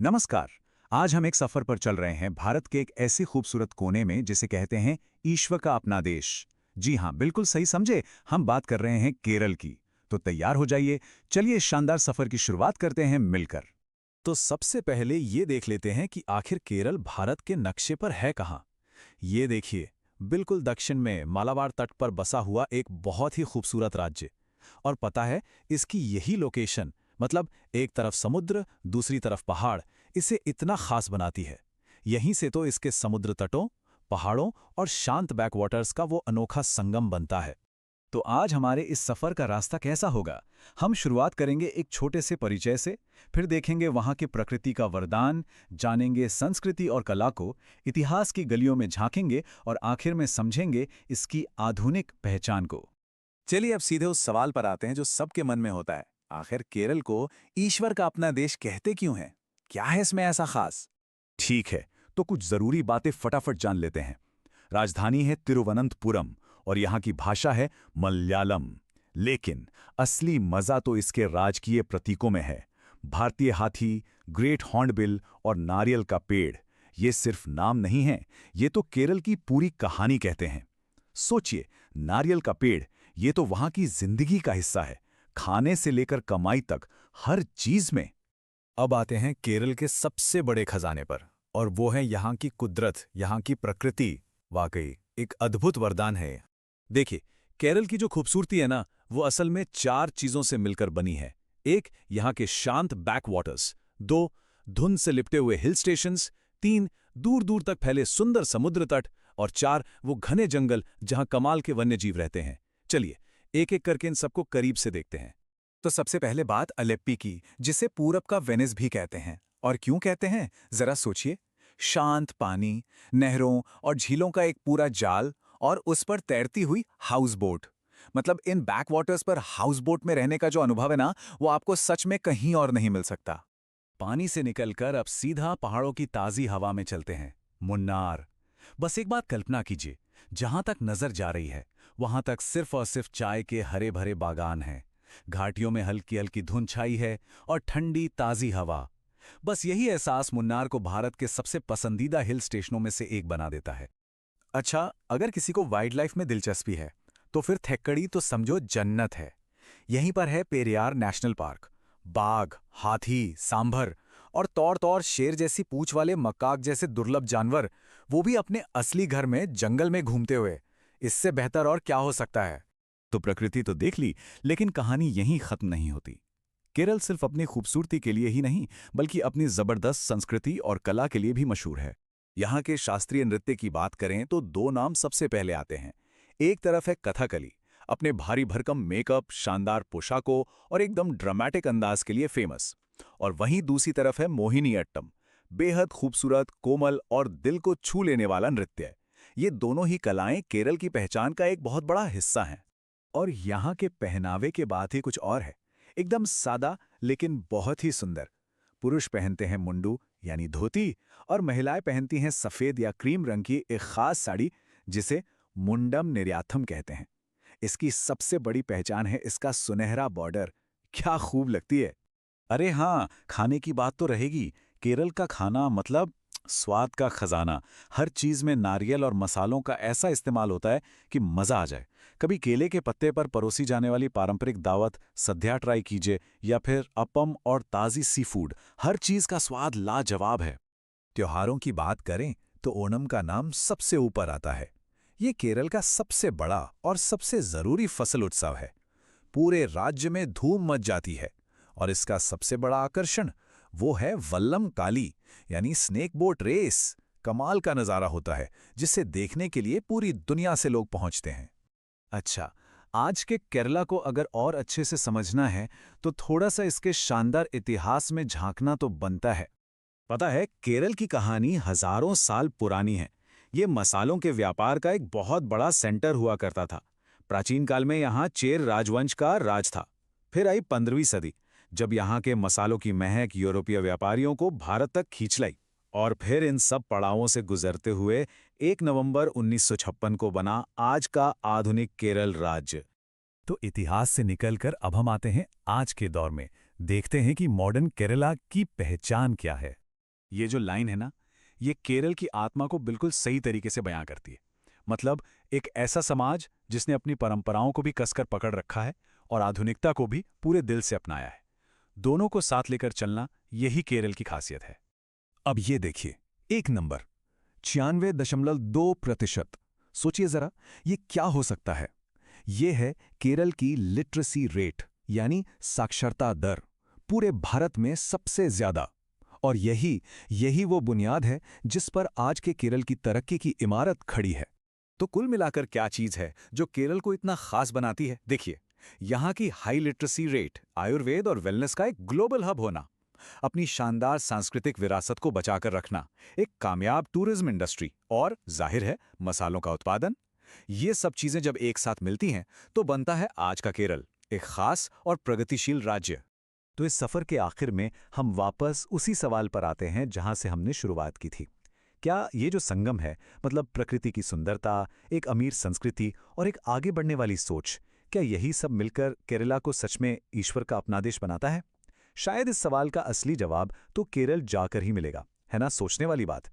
नमस्कार। आज हम एक सफर पर चल रहे हैं भारत के एक ऐसे खूबसूरत कोने में जिसे कहते हैं ईश्वर का अपना देश। जी हाँ, बिल्कुल सही समझे। हम बात कर रहे हैं केरल की। तो तैयार हो जाइए, चलिए इस शानदार सफर की शुरुआत करते हैं मिलकर। तो सबसे पहले ये देख लेते हैं कि आखिर केरल भारत के नक्शे पर है कहाँ। ये देखिए, बिल्कुल दक्षिण में मालाबार तट पर बसा हुआ एक बहुत ही खूबसूरत राज्य। और पता है, इसकी यही लोकेशन, मतलब एक तरफ समुद्र दूसरी तरफ पहाड़, इसे इतना खास बनाती है। यहीं से तो इसके समुद्र तटों, पहाड़ों और शांत बैकवाटर्स का वो अनोखा संगम बनता है। तो आज हमारे इस सफर का रास्ता कैसा होगा? हम शुरुआत करेंगे एक छोटे से परिचय से, फिर देखेंगे वहाँ की प्रकृति का वरदान, जानेंगे संस्कृति और कला को, इतिहास की गलियों में झांकेंगे और आखिर में समझेंगे इसकी आधुनिक पहचान को। चलिए अब सीधे उस सवाल पर आते हैं जो सबके मन में होता है। आखिर केरल को ईश्वर का अपना देश कहते क्यों हैं? क्या है इसमें ऐसा खास? ठीक है, तो कुछ जरूरी बातें फटाफट जान लेते हैं। राजधानी है तिरुवनंतपुरम और यहाँ की भाषा है मलयालम। लेकिन असली मजा तो इसके राजकीय प्रतीकों में है। भारतीय हाथी, ग्रेट हॉर्नबिल और नारियल का पेड़, ये सिर्फ नाम नहीं हैं, ये तो केरल की पूरी कहानी कहते हैं। सोचिए, नारियल का पेड़, ये तो वहाँ की जिंदगी का हिस्सा है। खाने से लेकर कमाई तक हर चीज में। अब आते हैं केरल के सबसे बड़े खजाने पर, और वो है यहाँ की कुदरत, यहाँ की प्रकृति। वाकई एक अद्भुत वरदान है। देखिए, केरल की जो खूबसूरती है ना, वो असल में चार चीजों से मिलकर बनी है। एक, यहाँ के शांत बैकवाटर्स। दो, धुंध से लिपटे हुए हिल स्टेशंस। तीन, दूर दूर तक फैले सुंदर समुद्र तट। और चार, वो घने जंगल जहाँ कमाल के वन्यजीव रहते हैं। चलिए एक एक करके इन सबको करीब से देखते हैं। तो सबसे पहले बात अलेप्पी की, जिसे पूरब का वेनिस भी कहते हैं। और क्यों कहते हैं, जरा सोचिए। शांत पानी, नहरों और झीलों का एक पूरा जाल, और उस पर तैरती हुई हाउस बोट। मतलब इन बैकवाटर्स पर हाउस बोट में रहने का जो अनुभव है ना, वो आपको सच में कहीं और नहीं मिल सकता। पानी से निकलकर अब सीधा पहाड़ों की ताजी हवा में चलते हैं। मुन्नार। बस एक बात कल्पना कीजिए, जहां तक नजर जा रही है वहां तक सिर्फ और सिर्फ चाय के हरे भरे बागान हैं। घाटियों में हल्की हल्की धुंध छाई है और ठंडी ताजी हवा। बस यही एहसास मुन्नार को भारत के सबसे पसंदीदा हिल स्टेशनों में से एक बना देता है। अच्छा, अगर किसी को वाइल्ड लाइफ में दिलचस्पी है, तो फिर थेक्कड़ी तो समझो जन्नत है। यहीं पर है पेरियार नेशनल पार्क। बाघ, हाथी, सांभर और तौर तौर शेर जैसी पूंछ वाले मकाक जैसे दुर्लभ जानवर, वो भी अपने असली घर में जंगल में घूमते हुए। इससे बेहतर और क्या हो सकता है? तो प्रकृति तो देख ली, लेकिन कहानी यहीं खत्म नहीं होती। केरल सिर्फ अपनी खूबसूरती के लिए ही नहीं, बल्कि अपनी जबरदस्त संस्कृति और कला के लिए भी मशहूर है। यहाँ के शास्त्रीय नृत्य की बात करें तो दो नाम सबसे पहले आते हैं। एक तरफ है कथकली, अपने भारी भरकम मेकअप, शानदार पोशाकों और एकदम ड्रामेटिक अंदाज के लिए फेमस। और वहीं दूसरी तरफ है मोहिनीअट्टम, बेहद खूबसूरत, कोमल और दिल को छू लेने वाला नृत्य। ये दोनों ही कलाएं केरल की पहचान का एक बहुत बड़ा हिस्सा हैं। और यहाँ के पहनावे के बात ही कुछ और है। एकदम सादा लेकिन बहुत ही सुंदर। पुरुष पहनते हैं मुंडू यानी धोती, और महिलाएं पहनती हैं सफेद या क्रीम रंग की एक खास साड़ी, जिसे मुंडम निर्याथम कहते हैं। इसकी सबसे बड़ी पहचान है इसका सुनहरा बॉर्डर। क्या खूब लगती है। अरे हाँ, खाने की बात तो रहेगी। केरल का खाना मतलब स्वाद का खजाना। हर चीज में नारियल और मसालों का ऐसा इस्तेमाल होता है कि मजा आ जाए। कभी केले के पत्ते पर परोसी जाने वाली पारंपरिक दावत सद्या ट्राई कीजिए, या फिर अपम और ताजी सी फूड, हर चीज का स्वाद लाजवाब है। त्योहारों की बात करें तो ओणम का नाम सबसे ऊपर आता है। ये केरल का सबसे बड़ा और सबसे जरूरी फसल उत्सव है। पूरे राज्य में धूम मच जाती है। और इसका सबसे बड़ा आकर्षण वो है वल्लम काली, यानी स्नेक बोट रेस। कमाल का नजारा होता है, जिसे देखने के लिए पूरी दुनिया से लोग पहुंचते हैं। अच्छा, आज के केरला को अगर और अच्छे से समझना है तो थोड़ा सा इसके शानदार इतिहास में झांकना तो बनता है। पता है, केरल की कहानी हजारों साल पुरानी है। ये मसालों के व्यापार का एक बहुत बड़ा सेंटर हुआ करता था। प्राचीन काल में यहाँ चेर राजवंश का राज था। फिर आई 15वीं सदी, जब यहाँ के मसालों की महक यूरोपीय व्यापारियों को भारत तक खींच लाई। और फिर इन सब पड़ावों से गुजरते हुए 1 नवंबर 1956 को बना आज का आधुनिक केरल राज्य। तो इतिहास से निकलकर अब हम आते हैं आज के दौर में। देखते हैं कि मॉडर्न केरला की पहचान क्या है। ये जो लाइन है ना, ये केरल की आत्मा को बिल्कुल सही तरीके से बयां करती है। मतलब एक ऐसा समाज जिसने अपनी परंपराओं को भी कसकर पकड़ रखा है और आधुनिकता को भी पूरे दिल से अपनाया है। दोनों को साथ लेकर चलना, यही केरल की खासियत है। अब ये देखिए, एक नंबर 96.2%। सोचिए जरा, ये क्या हो सकता है? ये है केरल की लिटरेसी रेट, यानी साक्षरता दर, पूरे भारत में सबसे ज्यादा। और यही यही वो बुनियाद है जिस पर आज के केरल की तरक्की की इमारत खड़ी है। तो कुल मिलाकर क्या चीज है जो केरल को इतना खास बनाती है? देखिए, यहाँ की हाई लिटरेसी रेट, आयुर्वेद और वेलनेस का एक ग्लोबल हब होना, अपनी शानदार सांस्कृतिक विरासत को बचाकर रखना, एक कामयाब टूरिज्म इंडस्ट्री और जाहिर है मसालों का उत्पादन। ये सब चीजें जब एक साथ मिलती हैं तो बनता है आज का केरल, एक खास और प्रगतिशील राज्य। तो इस सफर के आखिर में हम वापस उसी सवाल पर आते हैं जहां से हमने शुरुआत की थी। क्या ये जो संगम है, मतलब प्रकृति की सुंदरता, एक अमीर संस्कृति और एक आगे बढ़ने वाली सोच, क्या यही सब मिलकर केरला को सच में ईश्वर का अपना देश बनाता है? शायद इस सवाल का असली जवाब तो केरल जाकर ही मिलेगा, है ना? सोचने वाली बात।